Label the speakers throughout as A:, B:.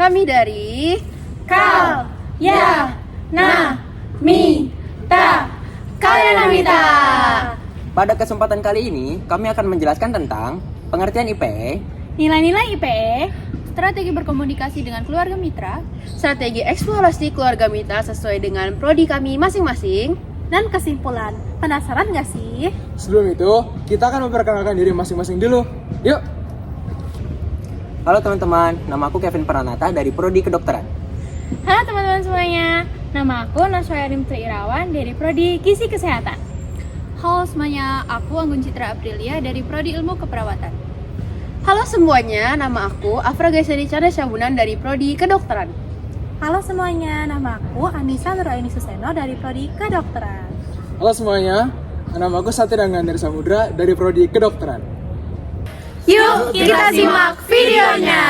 A: Kami dari
B: Kal, Ya, Na, Mi, Ta, Kalyanamita.
C: Pada kesempatan kali ini, kami akan menjelaskan tentang pengertian IPE,
B: Nilai-nilai IPE,
A: strategi berkomunikasi dengan keluarga mitra, strategi eksplorasi keluarga mitra sesuai dengan prodi kami masing-masing,
B: dan kesimpulan. Penasaran gak sih?
D: Sebelum itu, kita akan memperkenalkan diri masing-masing dulu. Yuk!
C: Halo teman-teman, nama aku Kevin Pranata dari Prodi Kedokteran.
B: Halo teman-teman semuanya, nama aku Naswaya Rimtri Irawan dari Prodi Gizi Kesehatan.
A: Halo semuanya, aku Anggun Citra Aprilia dari Prodi Ilmu Keperawatan. Halo semuanya, nama aku Afra Gaisani Chandra Syabunan dari Prodi Kedokteran.
B: Halo semuanya, nama aku Anissa Nuraini Suseno dari Prodi Kedokteran.
D: Halo semuanya, nama aku Satria Gandhar Samudra dari Prodi Kedokteran.
B: Yuk kita simak videonya.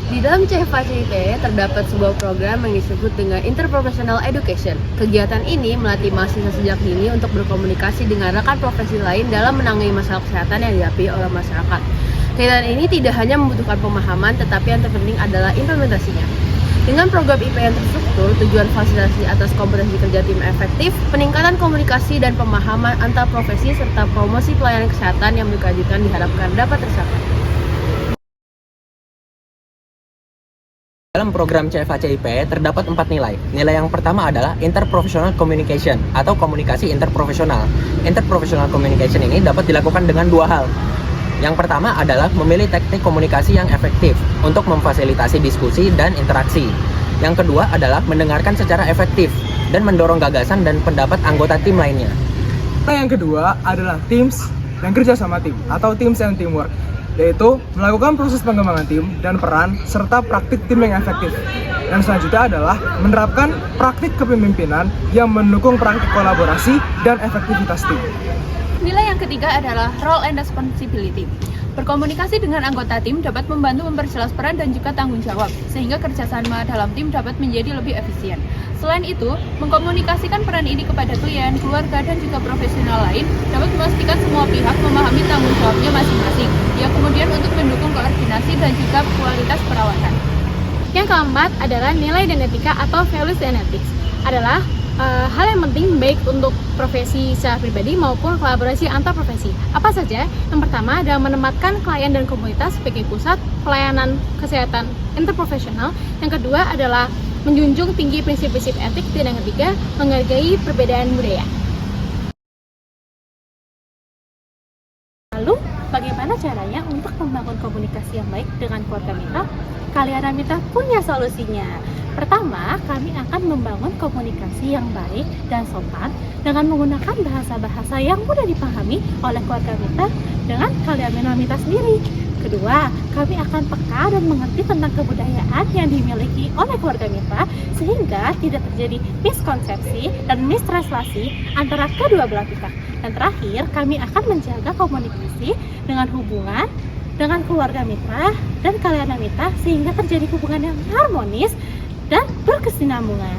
A: Di dalam CFA-CIP terdapat sebuah program yang disebut dengan Interprofessional Education. Kegiatan ini melatih mahasiswa sejak dini untuk berkomunikasi dengan rekan profesi lain dalam menangani masalah kesehatan yang dihadapi oleh masyarakat. Kegiatan ini tidak hanya membutuhkan pemahaman, tetapi yang terpenting adalah implementasinya. Dengan program IP yang terstruktur, tujuan fasilitasi atas kompetensi kerja tim efektif, peningkatan komunikasi dan pemahaman antar profesi, serta promosi pelayanan kesehatan yang berkelanjutan diharapkan dapat tercapai.
C: Dalam program CFA-CIP terdapat 4 nilai. Nilai yang pertama adalah Interprofessional Communication atau komunikasi interprofesional. Interprofessional Communication ini dapat dilakukan dengan dua hal. Yang pertama adalah memilih teknik komunikasi yang efektif untuk memfasilitasi diskusi dan interaksi. Yang kedua adalah mendengarkan secara efektif dan mendorong gagasan dan pendapat anggota tim lainnya.
D: Nah, yang kedua adalah teams dan kerja sama tim atau teams and teamwork, yaitu melakukan proses pengembangan tim dan peran serta praktik tim yang efektif. Dan selanjutnya adalah menerapkan praktik kepemimpinan yang mendukung praktik kolaborasi dan efektivitas tim.
A: Nilai yang ketiga adalah Role and Responsibility. Berkomunikasi dengan anggota tim dapat membantu memperjelas peran dan juga tanggung jawab, sehingga kerjasama dalam tim dapat menjadi lebih efisien. Selain itu, mengkomunikasikan peran ini kepada klien, keluarga, dan juga profesional lain dapat memastikan semua pihak memahami tanggung jawabnya masing-masing, yang kemudian untuk mendukung koordinasi dan juga kualitas perawatan.
B: Yang keempat adalah nilai dan etika atau values and ethics. Adalah hal yang penting baik untuk profesi secara pribadi maupun kolaborasi antar profesi. Apa saja? Yang pertama adalah menempatkan klien dan komunitas sebagai pusat pelayanan kesehatan interprofesional. Yang kedua adalah menjunjung tinggi prinsip-prinsip etik. Dan yang ketiga, menghargai perbedaan budaya. Lalu, bagaimana caranya untuk membangun komunikasi yang baik dengan keluarga mitra? Kalyanamita punya solusinya. Pertama, kami akan membangun komunikasi yang baik dan sopan dengan menggunakan bahasa-bahasa yang mudah dipahami oleh keluarga mitra dengan Kalyanamita sendiri. Kedua, kami akan peka dan mengerti tentang kebudayaan yang dimiliki oleh keluarga mitra sehingga tidak terjadi miskonsepsi dan mistranslasi antara kedua belah pihak. Dan terakhir, kami akan menjaga komunikasi dengan hubungan dengan keluarga mitra dan Kalyanamita sehingga terjadi hubungan yang harmonis dan berkesinambungan.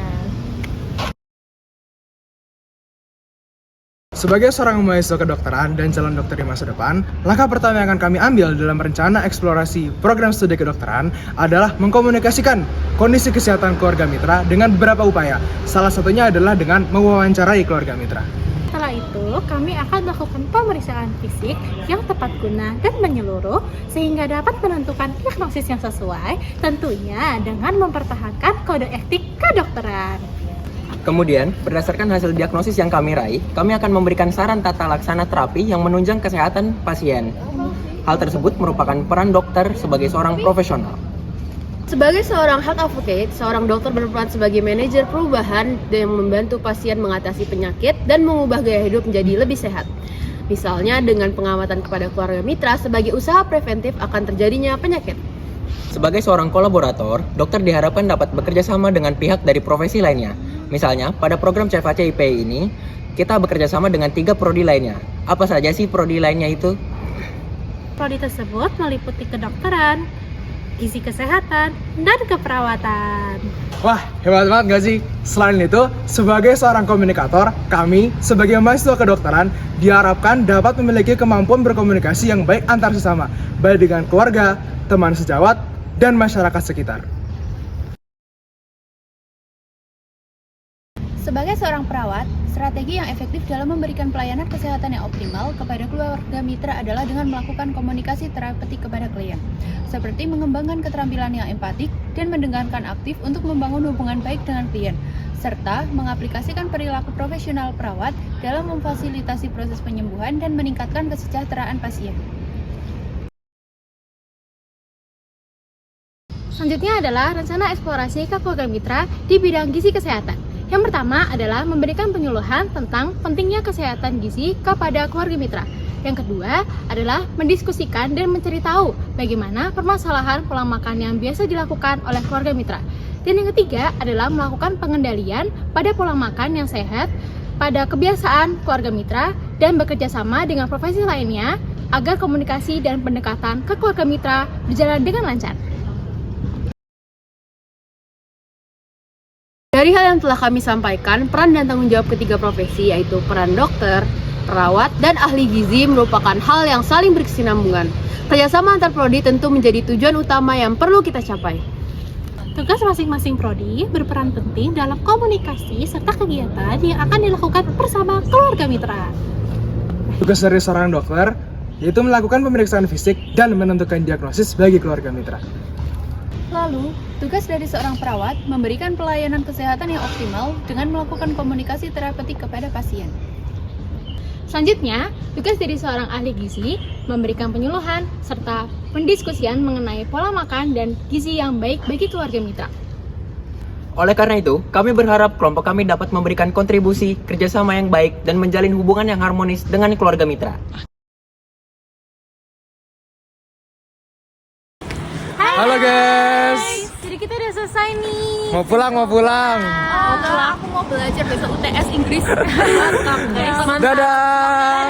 D: Sebagai seorang mahasiswa kedokteran dan calon dokter di masa depan, langkah pertama yang akan kami ambil dalam rencana eksplorasi program studi kedokteran adalah mengkomunikasikan kondisi kesehatan keluarga mitra dengan beberapa upaya. Salah satunya adalah dengan mewawancarai keluarga mitra.
B: Setelah itu, kami akan melakukan pemeriksaan fisik yang tepat guna dan menyeluruh sehingga dapat menentukan diagnosis yang sesuai, tentunya dengan mempertahankan kode etik kedokteran.
C: Kemudian, berdasarkan hasil diagnosis yang kami raih, kami akan memberikan saran tata laksana terapi yang menunjang kesehatan pasien. Hal tersebut merupakan peran dokter sebagai seorang profesional.
A: Sebagai seorang health advocate, seorang dokter berperan sebagai manajer perubahan yang membantu pasien mengatasi penyakit dan mengubah gaya hidup menjadi lebih sehat. Misalnya dengan pengamatan kepada keluarga mitra sebagai usaha preventif akan terjadinya penyakit.
C: Sebagai seorang kolaborator, dokter diharapkan dapat bekerja sama dengan pihak dari profesi lainnya. Misalnya, pada program CFA-CIP ini, kita bekerja sama dengan 3 prodi lainnya. Apa saja sih prodi lainnya itu?
B: Prodi tersebut meliputi kedokteran, gizi kesehatan, dan keperawatan.
D: Wah, hebat banget gak sih? Selain itu, sebagai seorang komunikator, kami sebagai mahasiswa kedokteran diharapkan dapat memiliki kemampuan berkomunikasi yang baik antar sesama. baik dengan keluarga, teman sejawat, dan masyarakat sekitar.
E: Sebagai seorang perawat, strategi yang efektif dalam memberikan pelayanan kesehatan yang optimal kepada keluarga mitra adalah dengan melakukan komunikasi terapeutik kepada klien, seperti mengembangkan keterampilan yang empatik dan mendengarkan aktif untuk membangun hubungan baik dengan klien, serta mengaplikasikan perilaku profesional perawat dalam memfasilitasi proses penyembuhan dan meningkatkan kesejahteraan pasien.
B: Selanjutnya adalah rencana eksplorasi ke keluarga mitra di bidang gizi kesehatan. Yang pertama adalah memberikan penyuluhan tentang pentingnya kesehatan gizi kepada keluarga mitra. Yang kedua adalah mendiskusikan dan mencari tahu bagaimana permasalahan pola makan yang biasa dilakukan oleh keluarga mitra. Dan yang ketiga adalah melakukan pengendalian pada pola makan yang sehat pada kebiasaan keluarga mitra dan bekerja sama dengan profesi lainnya agar komunikasi dan pendekatan ke keluarga mitra berjalan dengan lancar.
A: Dari hal yang telah kami sampaikan, peran dan tanggung jawab ketiga profesi yaitu peran dokter, perawat, dan ahli gizi merupakan hal yang saling berkesinambungan. Kerjasama antar prodi tentu menjadi tujuan utama yang perlu kita capai.
B: Tugas masing-masing prodi berperan penting dalam komunikasi serta kegiatan yang akan dilakukan bersama keluarga mitra.
D: Tugas dari seorang dokter yaitu melakukan pemeriksaan fisik dan menentukan diagnosis bagi keluarga mitra.
E: Lalu, tugas dari seorang perawat memberikan pelayanan kesehatan yang optimal dengan melakukan komunikasi terapeutik kepada pasien.
B: Selanjutnya, tugas dari seorang ahli gizi memberikan penyuluhan serta pendiskusian mengenai pola makan dan gizi yang baik bagi keluarga mitra.
C: Oleh karena itu, kami berharap kelompok kami dapat memberikan kontribusi, kerjasama yang baik, dan menjalin hubungan yang harmonis dengan keluarga mitra.
D: Halo guys,
B: Jadi kita udah selesai nih.
D: mau pulang.
B: Aku mau belajar besok UTS Inggris. Mantap guys.
D: Dadah.